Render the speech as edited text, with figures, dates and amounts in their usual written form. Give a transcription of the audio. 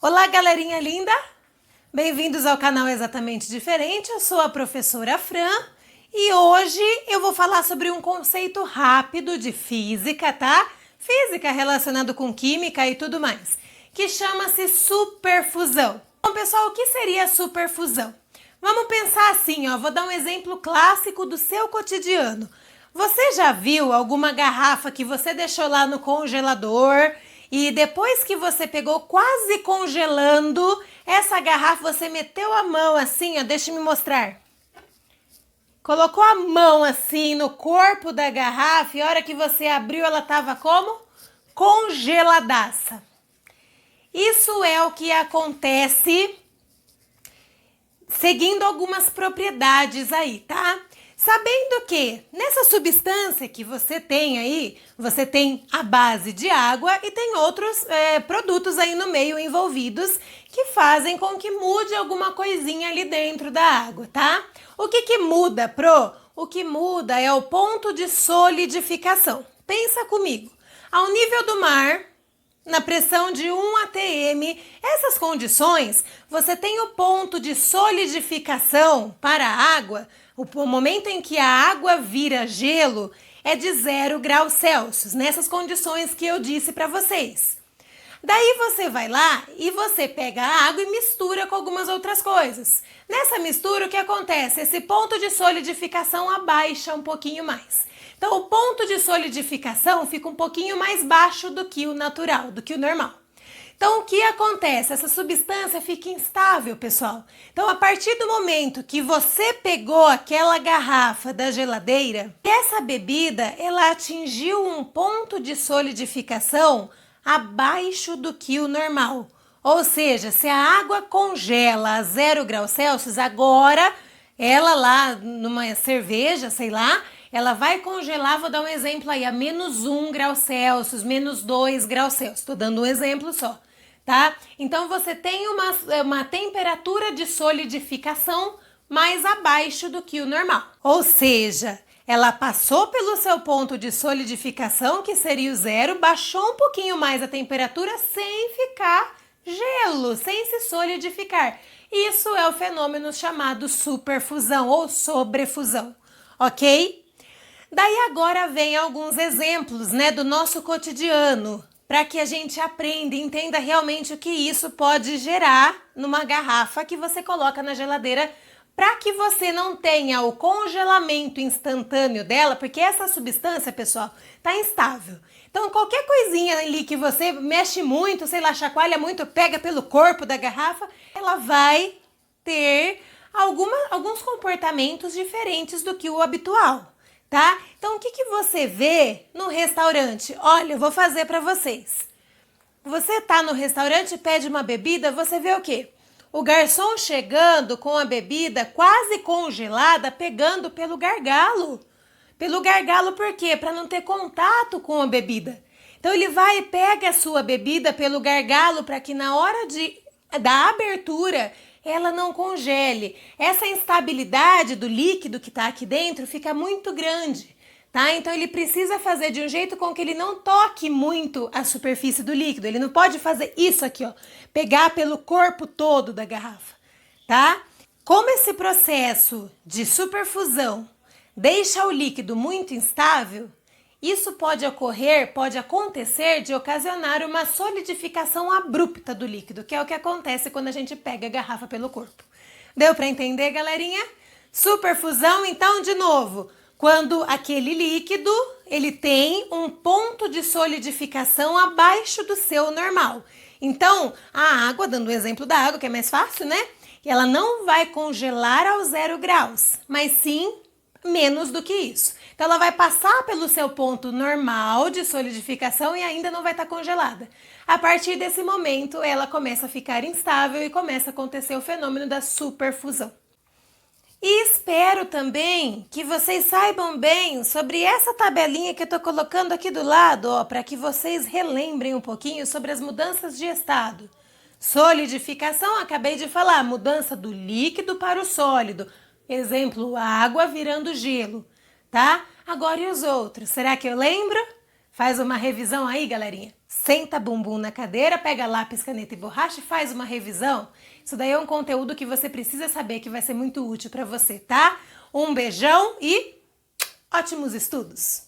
Olá, galerinha linda! Bem-vindos ao canal Exatamente Diferente. Eu sou a professora Fran e hoje eu vou falar sobre um conceito rápido de física, tá? Física relacionado com química e tudo mais, que chama-se superfusão. Bom, pessoal, o que seria superfusão? Vamos pensar assim, ó, vou dar um exemplo clássico do seu cotidiano. Você já viu alguma garrafa que você deixou lá no congelador e depois que você pegou quase congelando, essa garrafa você meteu a mão assim, ó, deixa eu me mostrar. Colocou a mão assim no corpo da garrafa e a hora que você abriu ela estava como? Congeladaça. Isso é o que acontece seguindo algumas propriedades aí, tá? Sabendo que nessa substância que você tem aí, você tem a base de água e tem outros produtos aí no meio envolvidos que fazem com que mude alguma coisinha ali dentro da água, tá? O que muda, Pro? O que muda é o ponto de solidificação. Pensa comigo. Ao nível do mar, na pressão de 1 atm, essas condições, você tem o ponto de solidificação para a água, o momento em que a água vira gelo é de 0 graus Celsius, nessas condições que eu disse para vocês. Daí você vai lá e você pega a água e mistura com algumas outras coisas. Nessa mistura, o que acontece? Esse ponto de solidificação abaixa um pouquinho mais. Então, o ponto de solidificação fica um pouquinho mais baixo do que o natural, do que o normal. Então, o que acontece? Essa substância fica instável, pessoal. Então, a partir do momento que você pegou aquela garrafa da geladeira, essa bebida, ela atingiu um ponto de solidificação abaixo do que o normal. Ou seja, se a água congela a 0 graus Celsius, agora ela lá numa cerveja, sei lá, ela vai congelar, vou dar um exemplo aí, a menos 1 grau Celsius, menos 2 graus Celsius. Estou dando um exemplo só, tá? Então, você tem uma temperatura de solidificação mais abaixo do que o normal. Ou seja, ela passou pelo seu ponto de solidificação, que seria o 0, baixou um pouquinho mais a temperatura sem ficar gelo, sem se solidificar. Isso é o fenômeno chamado superfusão ou sobrefusão, ok? Daí agora vem alguns exemplos, né, do nosso cotidiano, para que a gente aprenda e entenda realmente o que isso pode gerar numa garrafa que você coloca na geladeira, para que você não tenha o congelamento instantâneo dela, porque essa substância, pessoal, tá instável. Então, qualquer coisinha ali que você mexe muito, sei lá, chacoalha muito, pega pelo corpo da garrafa, ela vai ter alguns comportamentos diferentes do que o habitual, tá? Então, o que você vê no restaurante? Olha, eu vou fazer para vocês. Você tá no restaurante e pede uma bebida, você vê o quê? O garçom chegando com a bebida quase congelada, pegando pelo gargalo. Pelo gargalo por quê? Para não ter contato com a bebida. Então ele vai e pega a sua bebida pelo gargalo para que na hora da abertura ela não congele. Essa instabilidade do líquido que está aqui dentro fica muito grande, tá? Então ele precisa fazer de um jeito com que ele não toque muito a superfície do líquido. Ele não pode fazer isso aqui, ó, pegar pelo corpo todo da garrafa, tá? Como esse processo de superfusão deixa o líquido muito instável, isso pode acontecer de ocasionar uma solidificação abrupta do líquido, que é o que acontece quando a gente pega a garrafa pelo corpo. Deu para entender, galerinha? Superfusão, então, de novo, quando aquele líquido, ele tem um ponto de solidificação abaixo do seu normal. Então, a água, dando o exemplo da água, que é mais fácil, né? Ela não vai congelar aos 0 graus, mas sim menos do que isso. Então, ela vai passar pelo seu ponto normal de solidificação e ainda não vai estar congelada. A partir desse momento, ela começa a ficar instável e começa a acontecer o fenômeno da superfusão. E espero também que vocês saibam bem sobre essa tabelinha que eu estou colocando aqui do lado, ó, para que vocês relembrem um pouquinho sobre as mudanças de estado. Solidificação, acabei de falar, mudança do líquido para o sólido. Exemplo, água virando gelo, tá? Agora e os outros? Será que eu lembro? Faz uma revisão aí, galerinha. Senta bumbum na cadeira, pega lápis, caneta e borracha e faz uma revisão. Isso daí é um conteúdo que você precisa saber, que vai ser muito útil para você, tá? Um beijão e ótimos estudos!